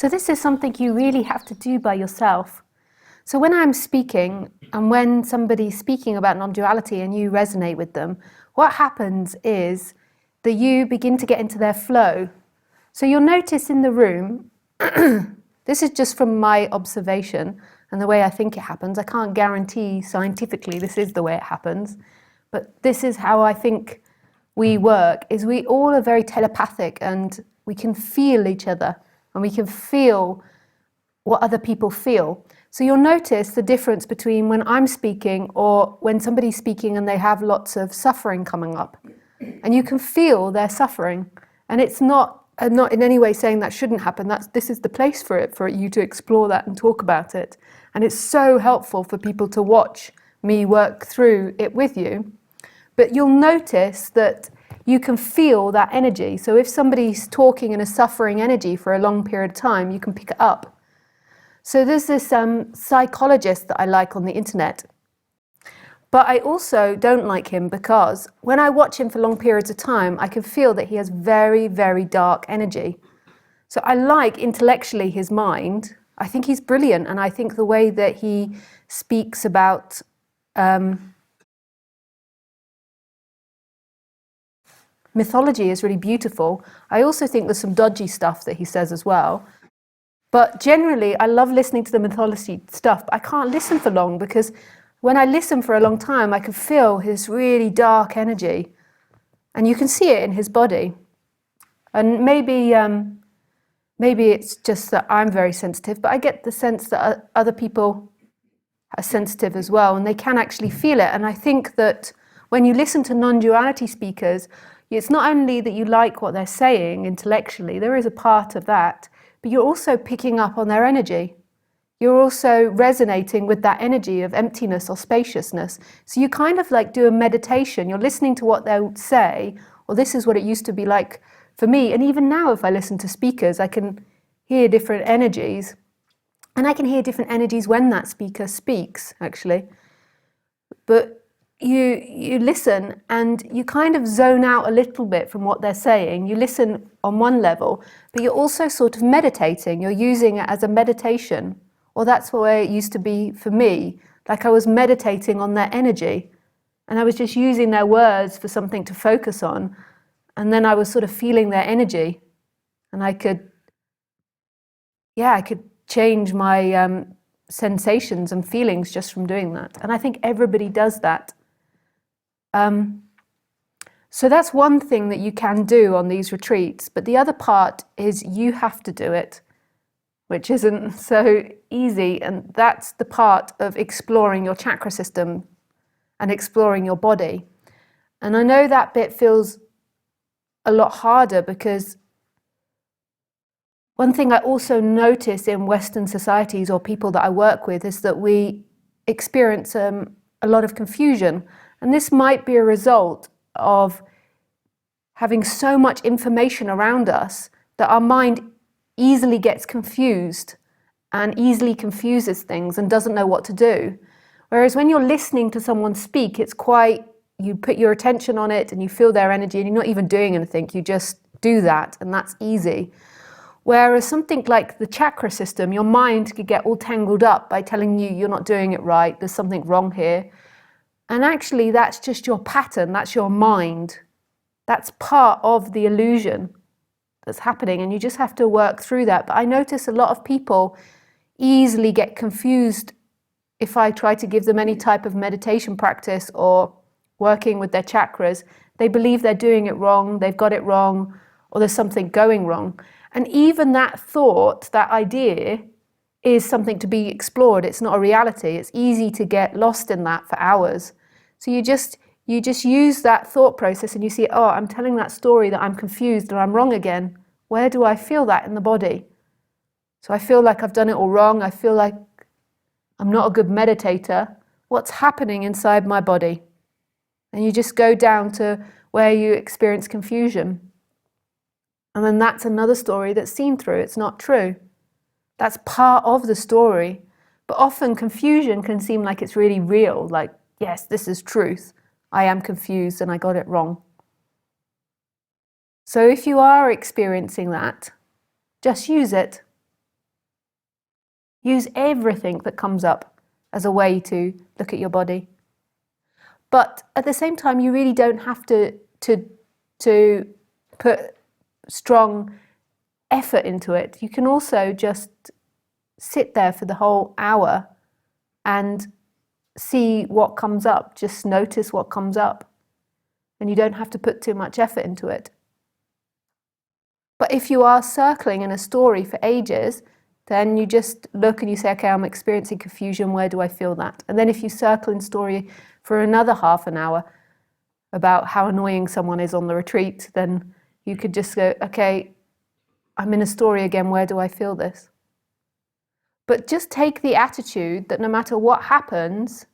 So this is something you really have to do by yourself. So when I'm speaking, and when somebody's speaking about non-duality and you resonate with them, what happens is that you begin to get into their flow. So you'll notice in the room, this is just from my observation and the way I think it happens. I can't guarantee scientifically this is the way it happens, but this is how I think we work, is we all are very telepathic and we can feel each other and we can feel what other people feel. So you'll notice the difference between when I'm speaking or when somebody's speaking and they have lots of suffering coming up. And you can feel their suffering. And it's not in any way saying that shouldn't happen. This is the place for it, for you to explore that and talk about it. And it's so helpful for people to watch me work through it with you. But you'll notice that you can feel that energy. So if somebody's talking in a suffering energy for a long period of time, you can pick it up. So there's this psychologist that I like on the internet. But I also don't like him because when I watch him for long periods of time, I can feel that he has very, very dark energy. So I like intellectually his mind. I think he's brilliant, and I think the way that he speaks about mythology is really beautiful. I also think there's some dodgy stuff that he says as well. But generally, I love listening to the mythology stuff, but I can't listen for long because when I listen for a long time, I can feel his really dark energy. And you can see it in his body. And maybe it's just that I'm very sensitive, but I get the sense that other people are sensitive as well, and they can actually feel it. And I think that when you listen to non-duality speakers, it's not only that you like what they're saying intellectually, there is a part of that, but you're also picking up on their energy. You're also resonating with that energy of emptiness or spaciousness. So you kind of like do a meditation. You're listening to what they say, or this is what it used to be like for me. And even now, if I listen to speakers, I can hear different energies. And I can hear different energies when that speaker speaks, actually. But you listen and you kind of zone out a little bit from what they're saying. You listen on one level, but you're also sort of meditating. You're using it as a meditation. Or that's the way it used to be for me. Like I was meditating on their energy. And I was just using their words for something to focus on. And then I was sort of feeling their energy. And I could change my sensations and feelings just from doing that. And I think everybody does that. So that's one thing that you can do on these retreats. But the other part is you have to do it, which isn't so easy. And that's the part of exploring your chakra system and exploring your body. And I know that bit feels a lot harder because one thing I also notice in Western societies or people that I work with is that we experience a lot of confusion. And this might be a result of having so much information around us that our mind easily gets confused and easily confuses things and doesn't know what to do. Whereas when you're listening to someone speak, it's quite, you put your attention on it and you feel their energy and you're not even doing anything, you just do that and that's easy. Whereas something like the chakra system, your mind could get all tangled up by telling you you're not doing it right, there's something wrong here. And actually that's just your pattern, that's your mind. That's part of the illusion that's happening and you just have to work through that. But I notice a lot of people easily get confused if I try to give them any type of meditation practice or working with their chakras. They believe they're doing it wrong, they've got it wrong, or there's something going wrong. And even that thought, that idea, is something to be explored. It's not a reality. It's easy to get lost in that for hours. So you just use that thought process and you see, oh, I'm telling that story that I'm confused or I'm wrong again. Where do I feel that in the body? So I feel like I've done it all wrong. I feel like I'm not a good meditator. What's happening inside my body? And you just go down to where you experience confusion. And then that's another story that's seen through. It's not true. That's part of the story. But often confusion can seem like it's really real, like, yes, this is truth. I am confused and I got it wrong. So if you are experiencing that, just use it. Use everything that comes up as a way to look at your body. But at the same time, you really don't have to put strong effort into it. You can also just sit there for the whole hour and see what comes up. Just notice what comes up. And you don't have to put too much effort into it. But if you are circling in a story for ages, then you just look and you say, okay, I'm experiencing confusion, where do I feel that? And then if you circle in story for another half an hour about how annoying someone is on the retreat, then you could just go, okay, I'm in a story again, where do I feel this? But just take the attitude that no matter what happens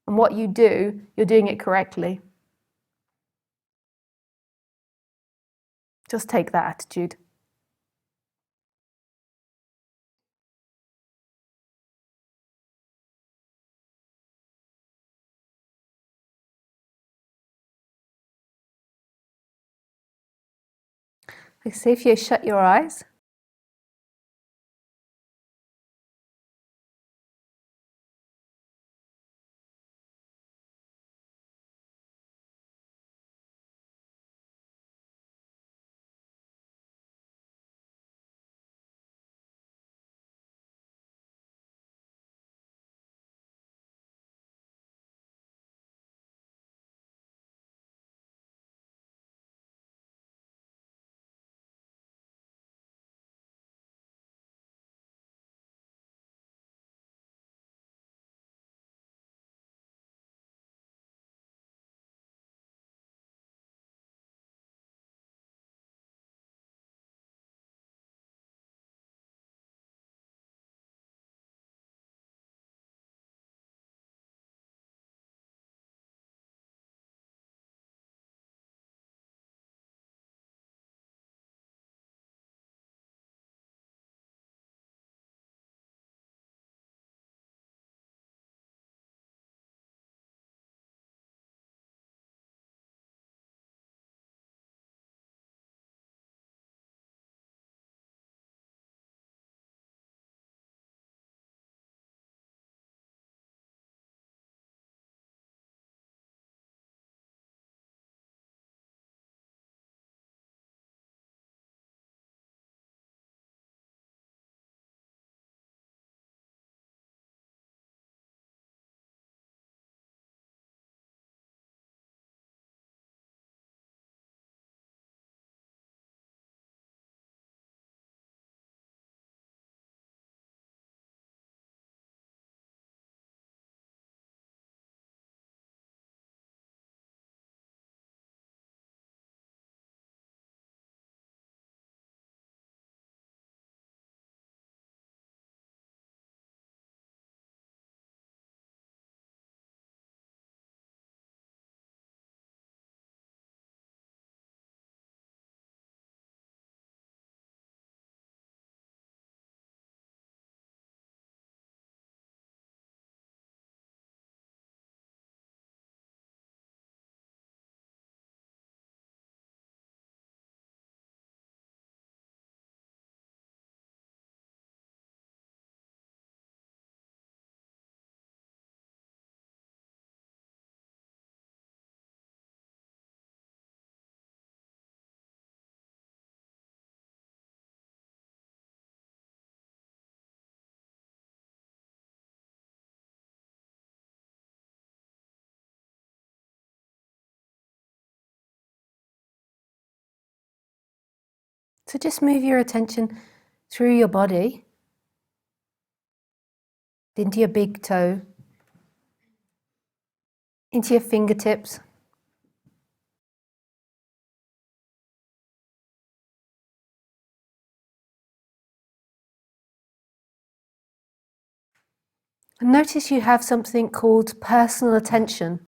and what you do, you're doing it correctly. Just take that attitude. So if you shut your eyes, so just move your attention through your body, into your big toe, into your fingertips, and notice you have something called personal attention.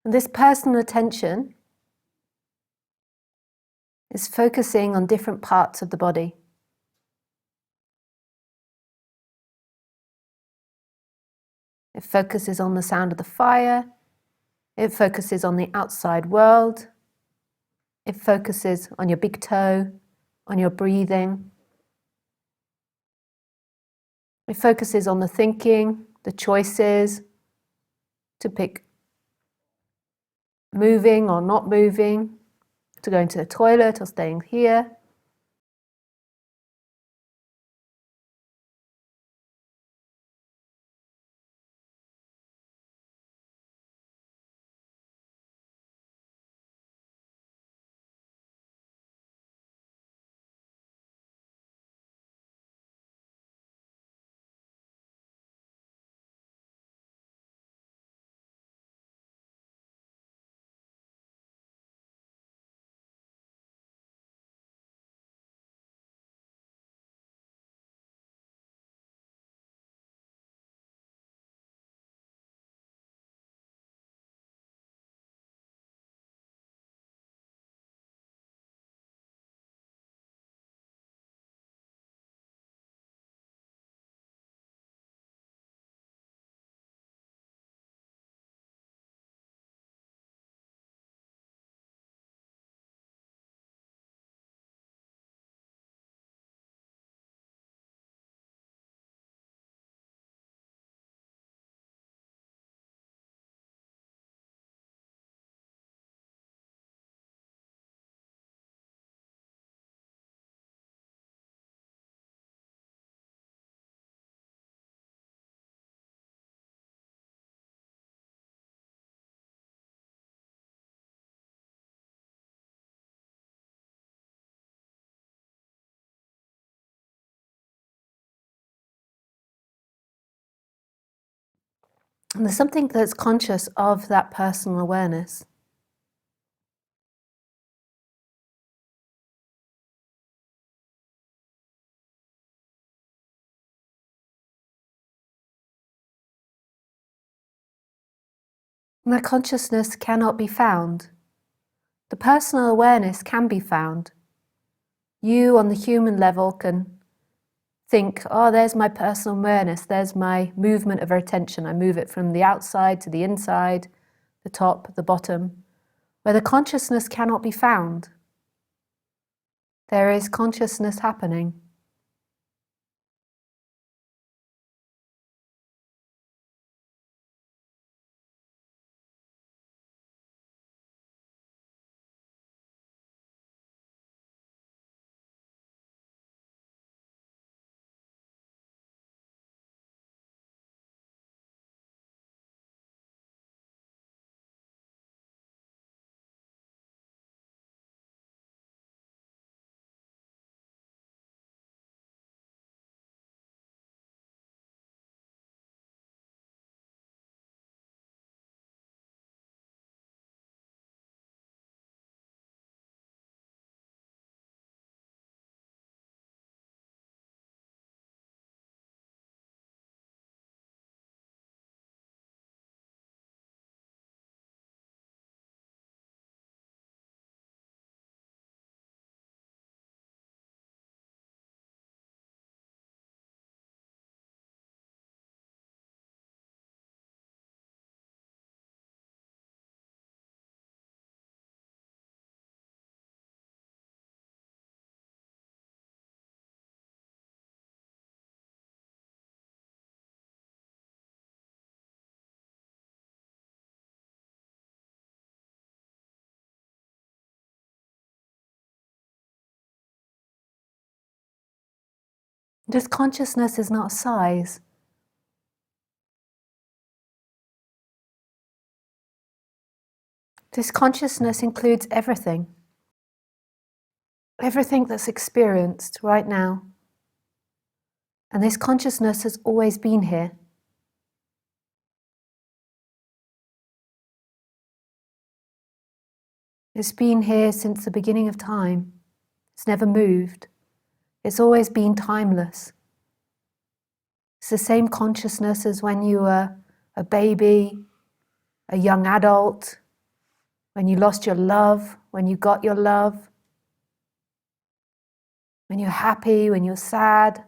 And this personal attention is focusing on different parts of the body. It focuses on the sound of the fire. It focuses on the outside world. It focuses on your big toe, on your breathing. It focuses on the thinking, the choices, to pick moving or not moving, to go into the toilet or staying here. And there's something that's conscious of that personal awareness. And that consciousness cannot be found. The personal awareness can be found. You on the human level can think, oh, there's my personal awareness, there's my movement of attention. I move it from the outside to the inside, the top, the bottom, where the consciousness cannot be found. There is consciousness happening. This consciousness is not size. This consciousness includes everything. Everything that's experienced right now. And this consciousness has always been here. It's been here since the beginning of time. It's never moved. It's always been timeless. It's the same consciousness as when you were a baby, a young adult, when you lost your love, when you got your love, when you're happy, when you're sad,